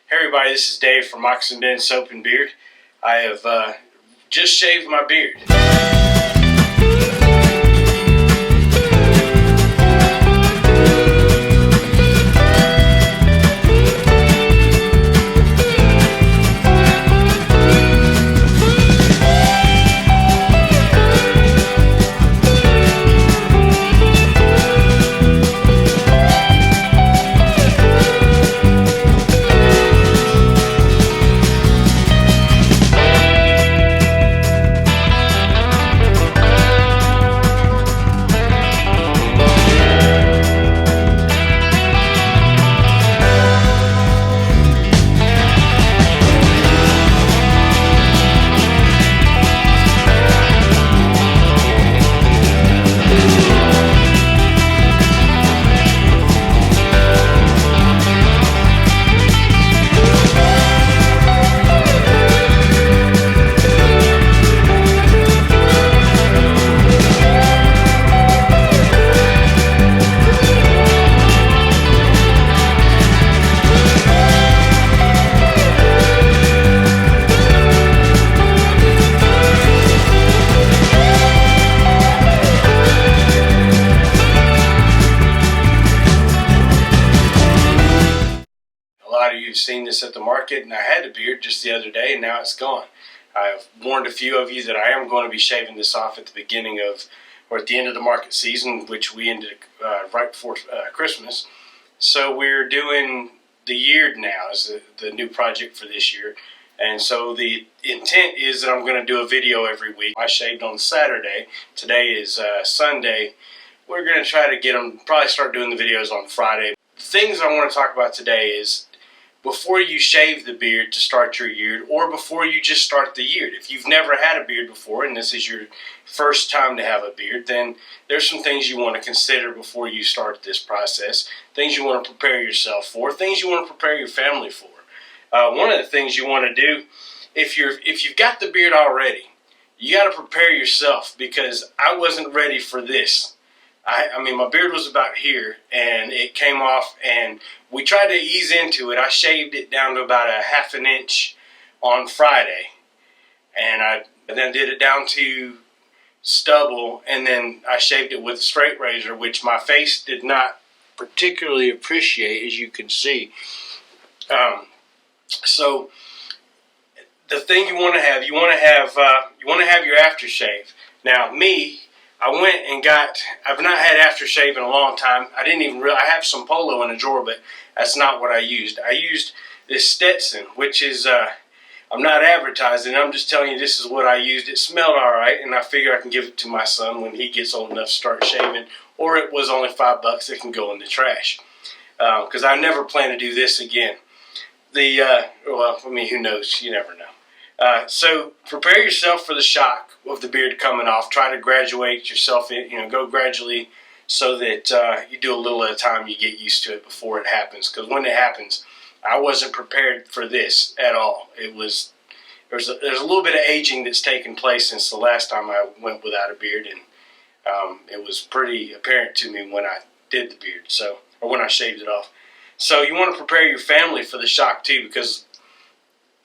Hey everybody, this is Dave from Moccasin Den Soap and Beard. I have just shaved my beard. A lot of you have seen this at the market, and I had a beard just the other day, and now it's gone. I've warned a few of you that I am going to be shaving this off at the beginning of, or at the end of the market season, which we ended right before Christmas. So we're doing the Yeard now as the new project for this year. And so the intent is that I'm going to do a video every week. I shaved on Saturday. Today is Sunday. We're going to try to get them, probably start doing the videos on Friday. The things I want to talk about today is before you shave the beard to start your Yeard, or before you just start the Yeard. If you've never had a beard before and this is your first time to have a beard, then there's some things you want to consider before you start this process. Things you want to prepare yourself for, things you want to prepare your family for. One of the things you want to do, if you've got the beard already, you got to prepare yourself, because I wasn't ready for this. I mean, my beard was about here, and it came off, and we tried to ease into it. I shaved it down to about a ½ an inch on Friday, and I then did it down to stubble, and then I shaved it with a straight razor, which my face did not particularly appreciate, as you can see. So the thing you want to have your aftershave. Now, me, I went and I've not had aftershave in a long time. I didn't even I have some Polo in a drawer, but that's not what I used. I used this Stetson, which is, I'm not advertising, I'm just telling you this is what I used. It smelled alright, and I figure I can give it to my son when he gets old enough to start shaving, or it was only $5, it can go in the trash. Because I never plan to do this again. Well, I mean, who knows? You never know. So prepare yourself for the shock of the beard coming off. Try to graduate yourself in, go gradually, so that you do a little at a time. You get used to it before it happens. Because when it happens, I wasn't prepared for this at all. There's a little bit of aging that's taken place since the last time I went without a beard, and it was pretty apparent to me when I did the beard, or when I shaved it off. So you want to prepare your family for the shock too, because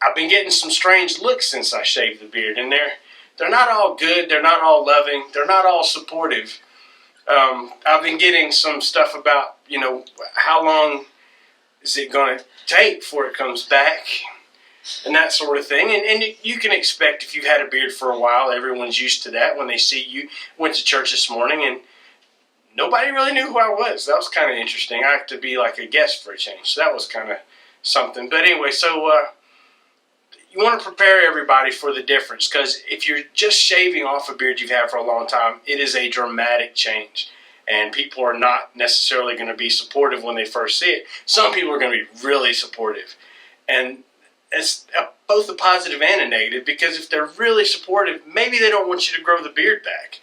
I've been getting some strange looks since I shaved the beard, and they're not all good, they're not all loving, they're not all supportive. I've been getting some stuff about, how long is it going to take before it comes back, and that sort of thing. And you can expect, if you've had a beard for a while, everyone's used to that. When they see you, went to church this morning, and nobody really knew who I was. That was kind of interesting. I have to be like a guest for a change, so that was kind of something. But anyway, so you want to prepare everybody for the difference, because if you're just shaving off a beard you've had for a long time, it is a dramatic change, and people are not necessarily going to be supportive when they first see it. Some people are going to be really supportive, and it's both a positive and a negative, because if they're really supportive, maybe they don't want you to grow the beard back,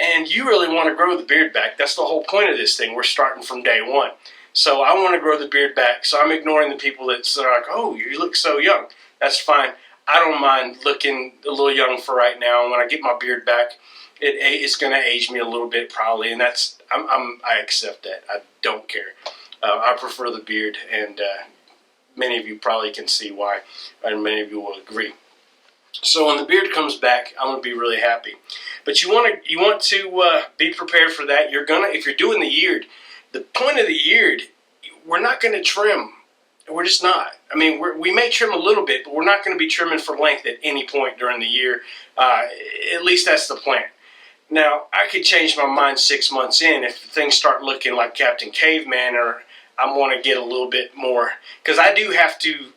and you really want to grow the beard back. That's the whole point of this thing. We're starting from day one. So I want to grow the beard back, so I'm ignoring the people that are like, oh, you look so young. That's fine. I don't mind looking a little young for right now, and when I get my beard back, it's going to age me a little bit probably, and I accept that. I don't care. I prefer the beard, and many of you probably can see why, and many of you will agree. So when the beard comes back, I'm going to be really happy. But you want to be prepared for that. If you're doing the yeared, the point of the yeared, we're not going to trim. We're just not. I mean, we may trim a little bit, but we're not going to be trimming for length at any point during the year. At least that's the plan. Now, I could change my mind 6 months in if things start looking like Captain Caveman, or I want to get a little bit more, because I do have to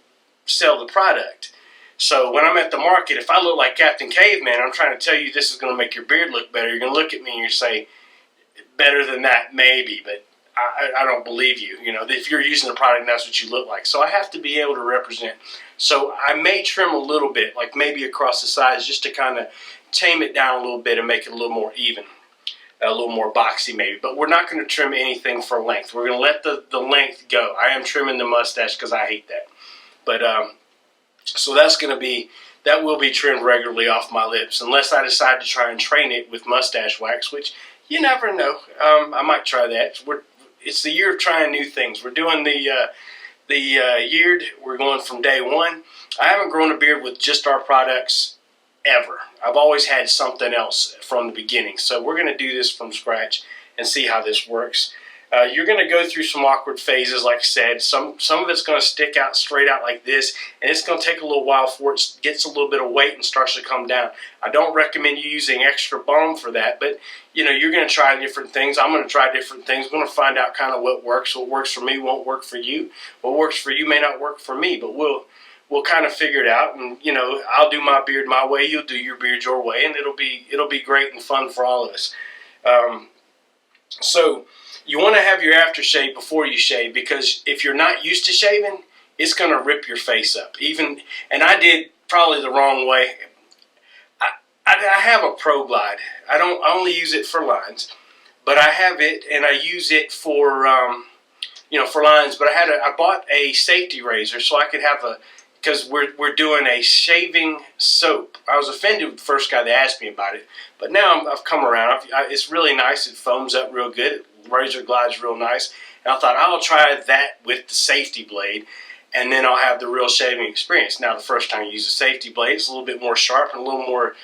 sell the product. So when I'm at the market, if I look like Captain Caveman, I'm trying to tell you this is going to make your beard look better. You're going to look at me and you say, better than that, maybe, but I don't believe you. You know, if you're using the product, that's what you look like. So I have to be able to represent. So I may trim a little bit, like maybe across the sides, just to kind of tame it down a little bit and make it a little more even, a little more boxy maybe. But we're not going to trim anything for length. We're going to let the length go. I am trimming the mustache because I hate that. But so that will be trimmed regularly off my lips, unless I decide to try and train it with mustache wax, which you never know. I might try that. It's the year of trying new things. We're doing the yeared. We're going from day one. I haven't grown a beard with just our products ever. I've always had something else from the beginning. So we're going to do this from scratch and see how this works. You're going to go through some awkward phases, like I said. Some of it's going to stick out straight out like this, and it's going to take a little while before it gets a little bit of weight and starts to come down. I don't recommend you using extra balm for that, but you know, you're going to try different things. I'm going to try different things. We're going to find out kind of what works. What works for me won't work for you. What works for you may not work for me, but we'll kind of figure it out. And you know, I'll do my beard my way. You'll do your beard your way, and it'll be great and fun for all of us. So you want to have your aftershave before you shave, because if you're not used to shaving, it's going to rip your face up. And I did probably the wrong way. I have a Pro Glide. I only use it for lines, but I have it and I use it for for lines. But I bought a safety razor so I could have because we're doing a shaving soap. I was offended with the first guy that asked me about it, but now I've come around. It's really nice. It foams up real good. Razor glides real nice, and I thought I'll try that with the safety blade, and then I'll have the real shaving experience. Now, the first time you use a safety blade, it's a little bit more sharp and a little more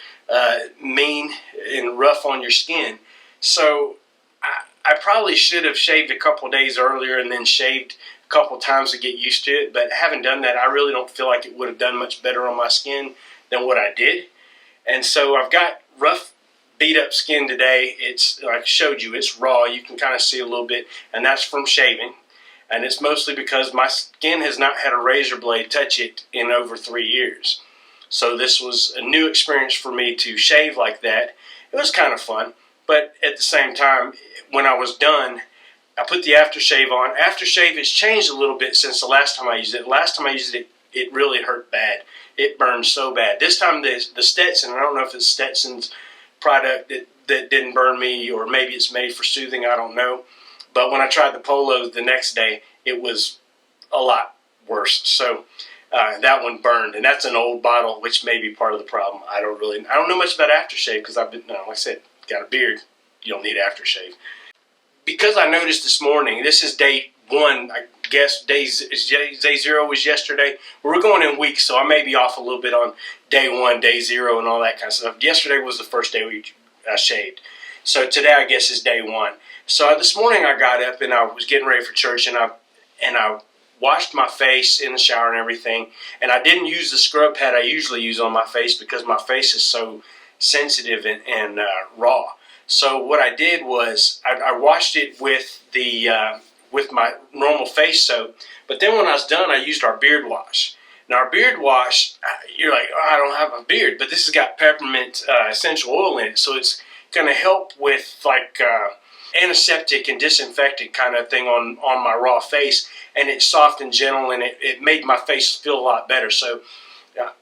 mean and rough on your skin. So I probably should have shaved a couple days earlier and then shaved a couple times to get used to it. But having done that, I really don't feel like it would have done much better on my skin than what I did. And so I've got rough, beat up skin today. It's like I showed you, it's raw. You can kind of see a little bit, and that's from shaving. And it's mostly because my skin has not had a razor blade touch it in over 3 years. So this was a new experience for me to shave like that. It was kind of fun, but at the same time, when I was done, I put the aftershave on. Aftershave has changed a little bit since the last time I used it. Last time I used it, it really hurt bad. It burned so bad. This time the Stetson, I don't know if it's Stetson's product that didn't burn me, or maybe it's made for soothing, I don't know. But when I tried the Polo the next day, it was a lot worse. So that one burned, and that's an old bottle, which may be part of the problem. I don't know much about aftershave because like I said, got a beard. You don't need aftershave. Because I noticed this morning, this is day one, I guess day zero was yesterday. We're going in weeks, so I may be off a little bit on day one, day zero, and all that kind of stuff. Yesterday was the first day we shaved. So today, I guess, is day one. So this morning I got up and I was getting ready for church, and I washed my face in the shower and everything. And I didn't use the scrub pad I usually use on my face because my face is so sensitive and raw. So what I did was I washed it with with my normal face soap. But then when I was done, I used our beard wash. Now our beard wash, you're like, oh, I don't have a beard, but this has got peppermint essential oil in it, so it's going to help with like antiseptic and disinfectant kind of thing on my raw face, and it's soft and gentle, and it made my face feel a lot better. So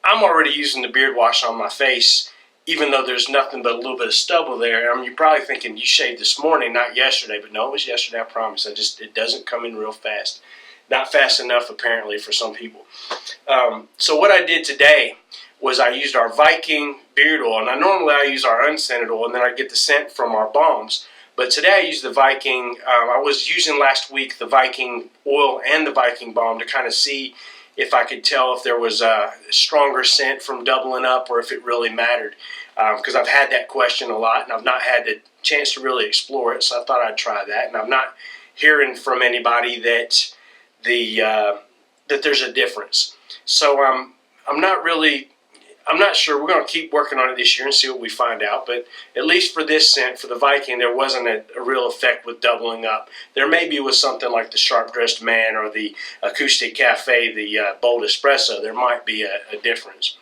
I'm already using the beard wash on my face, even though there's nothing but a little bit of stubble there. I mean, you're probably thinking you shaved this morning, not yesterday, but no, it was yesterday, I promise. It doesn't come in real fast. Not fast enough, apparently, for some people. So what I did today was I used our Viking beard oil. Now, normally I use our unscented oil, and then I get the scent from our balms. But today I used the Viking. I was using last week the Viking oil and the Viking balm to kind of see if I could tell if there was a stronger scent from doubling up or if it really mattered. Because I've had that question a lot and I've not had the chance to really explore it, so I thought I'd try that. And I'm not hearing from anybody that that there's a difference. So I'm not sure. We're going to keep working on it this year and see what we find out. But at least for this scent, for the Viking, there wasn't a real effect with doubling up. There may be with something like the Sharp Dressed Man or the Acoustic Cafe, the Bold Espresso. There might be a difference.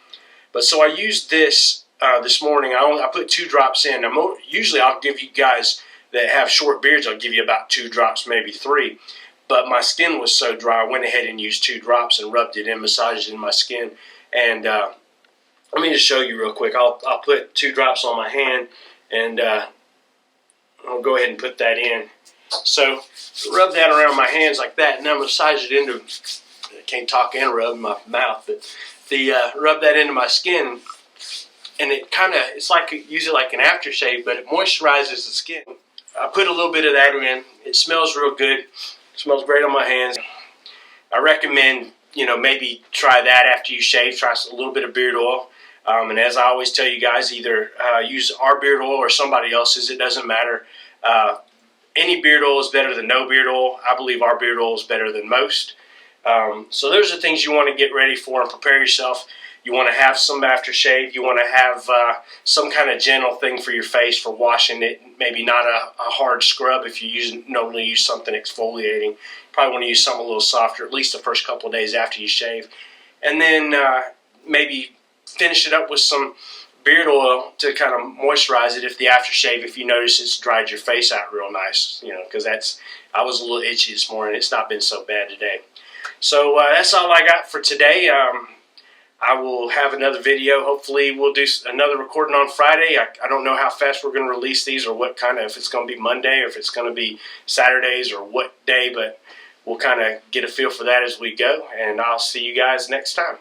But so I used this this morning. I put 2 drops in. Now, usually I'll give you guys that have short beards, I'll give you about 2 drops, maybe 3. But my skin was so dry, I went ahead and used 2 drops and rubbed it in, massaged it in my skin. And let me just show you real quick. I'll put 2 drops on my hand, and I'll go ahead and put that in. So rub that around my hands like that, and then massage it into, I can't talk and rub my mouth, but rub that into my skin. And it kind of, it's like, use it like an aftershave, but it moisturizes the skin. I put a little bit of that in. It smells real good. It smells great on my hands. I recommend, maybe try that after you shave. Try a little bit of beard oil. And as I always tell you guys, either use our beard oil or somebody else's. It doesn't matter. Any beard oil is better than no beard oil. I believe our beard oil is better than most. So those are things you want to get ready for and prepare yourself. You want to have some aftershave. You want to have some kind of gentle thing for your face for washing it. Maybe not a hard scrub if you normally use something exfoliating. You probably want to use something a little softer, at least the first couple of days after you shave. And then maybe finish it up with some beard oil to kind of moisturize it if the aftershave, if you notice it's dried your face out real nice, because I was a little itchy this morning. It's not been so bad today. So that's all I got for today. I will have another video. Hopefully we'll do another recording on Friday. I don't know how fast we're going to release these or what kind of, if it's going to be Monday or if it's going to be Saturdays or what day, but we'll kind of get a feel for that as we go. And I'll see you guys next time.